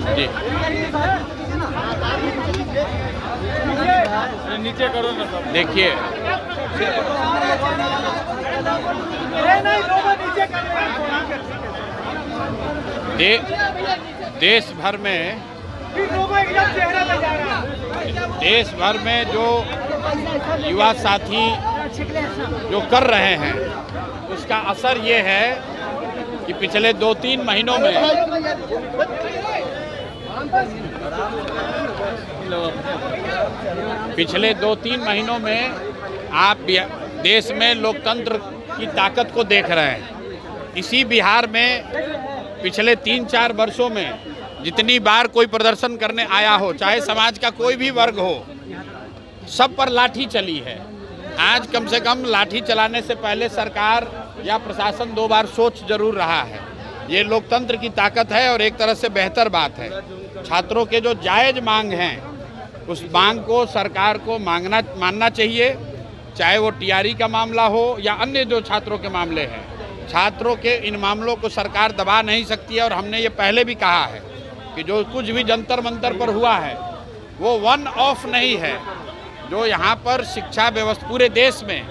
जी नीचे करो ना सब। देखिए, देश भर में जो युवा साथी जो कर रहे हैं उसका असर ये है कि पिछले 2-3 महीनों में आप देश में लोकतंत्र की ताकत को देख रहे हैं। इसी बिहार में पिछले 3-4 वर्षों में जितनी बार कोई प्रदर्शन करने आया हो, चाहे समाज का कोई भी वर्ग हो, सब पर लाठी चली है। आज कम से कम लाठी चलाने से पहले सरकार या प्रशासन 2 बार सोच जरूर रहा है। ये लोकतंत्र की ताकत है और एक तरह से बेहतर बात है। छात्रों के जो जायज़ मांग हैं उस मांग को सरकार को मानना चाहिए, चाहे वो टीआरई का मामला हो या अन्य जो छात्रों के मामले हैं। छात्रों के इन मामलों को सरकार दबा नहीं सकती है और हमने ये पहले भी कहा है कि जो कुछ भी जंतर मंतर पर हुआ है वो वन ऑफ नहीं है। जो यहाँ पर शिक्षा व्यवस्था पूरे देश में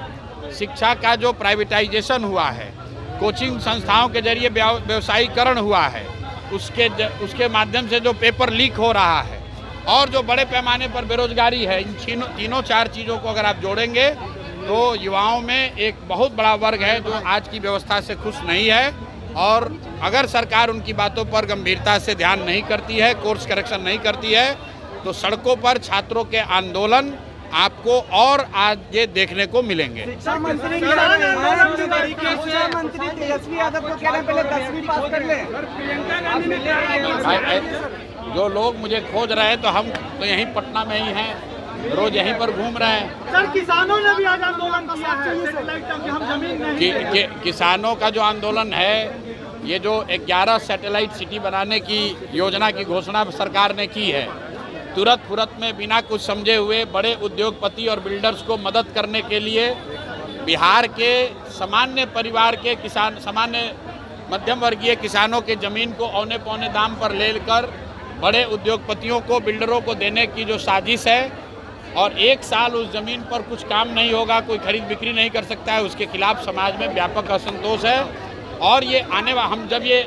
शिक्षा का जो प्राइवेटाइजेशन हुआ है, कोचिंग संस्थाओं के जरिए व्यवसायीकरण हुआ है, उसके माध्यम से जो पेपर लीक हो रहा है और जो बड़े पैमाने पर बेरोजगारी है, इन तीनों 4 चीज़ों को अगर आप जोड़ेंगे तो युवाओं में एक बहुत बड़ा वर्ग है जो आज की व्यवस्था से खुश नहीं है। और अगर सरकार उनकी बातों पर गंभीरता से ध्यान नहीं करती है, कोर्स करेक्शन नहीं करती है, तो सड़कों पर छात्रों के आंदोलन आपको और आज ये देखने को मिलेंगे। शिक्षा मंत्री तेजस्वी यादव को कह रहे हैं पहले 10वीं पास कर ले। जो लोग मुझे खोज रहे हैं तो हम तो यहीं पटना में ही हैं, रोज यहीं पर घूम रहे हैं। सर, किसानों ने भी आज आंदोलन किया है, हम जमीन नहीं। किसानों का जो आंदोलन है, ये जो 11 सैटेलाइट सिटी बनाने की योजना की घोषणा सरकार ने की है, तुरंत फुरत में बिना कुछ समझे हुए बड़े उद्योगपति और बिल्डर्स को मदद करने के लिए बिहार के सामान्य परिवार के किसान, सामान्य मध्यम वर्गीय किसानों के ज़मीन को औने पौने दाम पर लेकर बड़े उद्योगपतियों को, बिल्डरों को देने की जो साजिश है और 1 साल उस ज़मीन पर कुछ काम नहीं होगा, कोई खरीद बिक्री नहीं कर सकता है, उसके खिलाफ समाज में व्यापक असंतोष है। और ये हम जब ये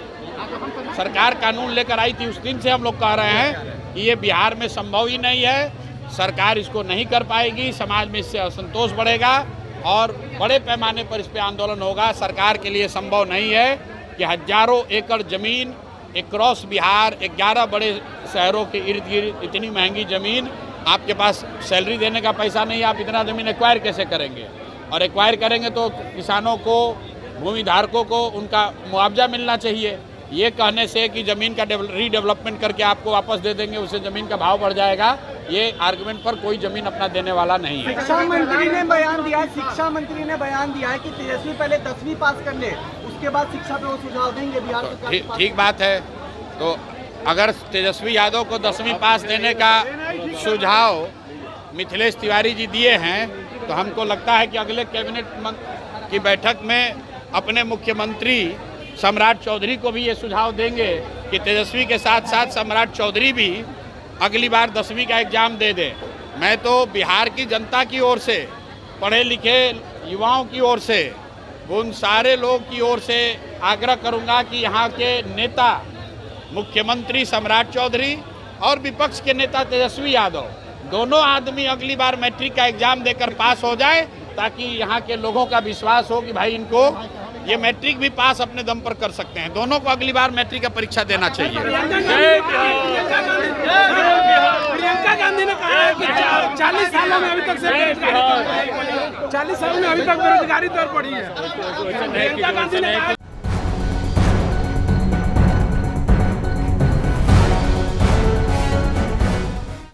सरकार कानून लेकर आई थी उस दिन से हम लोग कह रहे हैं कि ये बिहार में संभव ही नहीं है, सरकार इसको नहीं कर पाएगी, समाज में इससे असंतोष बढ़ेगा और बड़े पैमाने पर इस पर आंदोलन होगा। सरकार के लिए संभव नहीं है कि हजारों एकड़ ज़मीन एक्रॉस बिहार 11 बड़े शहरों के इर्द गिर्द इतनी महंगी ज़मीन, आपके पास सैलरी देने का पैसा नहीं, आप इतना ज़मीन एक्वायर कैसे करेंगे? और एक्वायर करेंगे तो किसानों को, भूमि धारकों को उनका मुआवजा मिलना चाहिए। ये कहने से कि ज़मीन का रीडेवलपमेंट करके आपको वापस दे देंगे, उससे ज़मीन का भाव बढ़ जाएगा, ये आर्गुमेंट पर कोई ज़मीन अपना देने वाला नहीं है। शिक्षा मंत्री ने बयान दिया है कि तेजस्वी पहले 10वीं पास कर ले, उसके बाद शिक्षा पे वो सुझाव देंगे बिहार सरकार। ठीक बात है। तो अगर तेजस्वी यादव को 10वीं पास देने का सुझाव मिथिलेश तिवारी जी दिए हैं तो हमको लगता है कि अगले कैबिनेट की बैठक में अपने मुख्यमंत्री सम्राट चौधरी को भी ये सुझाव देंगे कि तेजस्वी के साथ साथ सम्राट चौधरी भी अगली बार 10वीं का एग्ज़ाम दे दें। मैं तो बिहार की जनता की ओर से, पढ़े लिखे युवाओं की ओर से, उन सारे लोग की ओर से आग्रह करूंगा कि यहाँ के नेता, मुख्यमंत्री सम्राट चौधरी और विपक्ष के नेता तेजस्वी यादव, दोनों आदमी अगली बार मैट्रिक का एग्ज़ाम देकर पास हो जाए, ताकि यहाँ के लोगों का विश्वास हो कि भाई इनको ये मैट्रिक भी पास अपने दम पर कर सकते हैं। दोनों को अगली बार मैट्रिक का परीक्षा देना चाहिए। प्रियंका गांधी ने कहा है कि 40 सालों में अभी तक बेरोजगारी दर बढ़ी है। प्रियंका गांधी ने कहा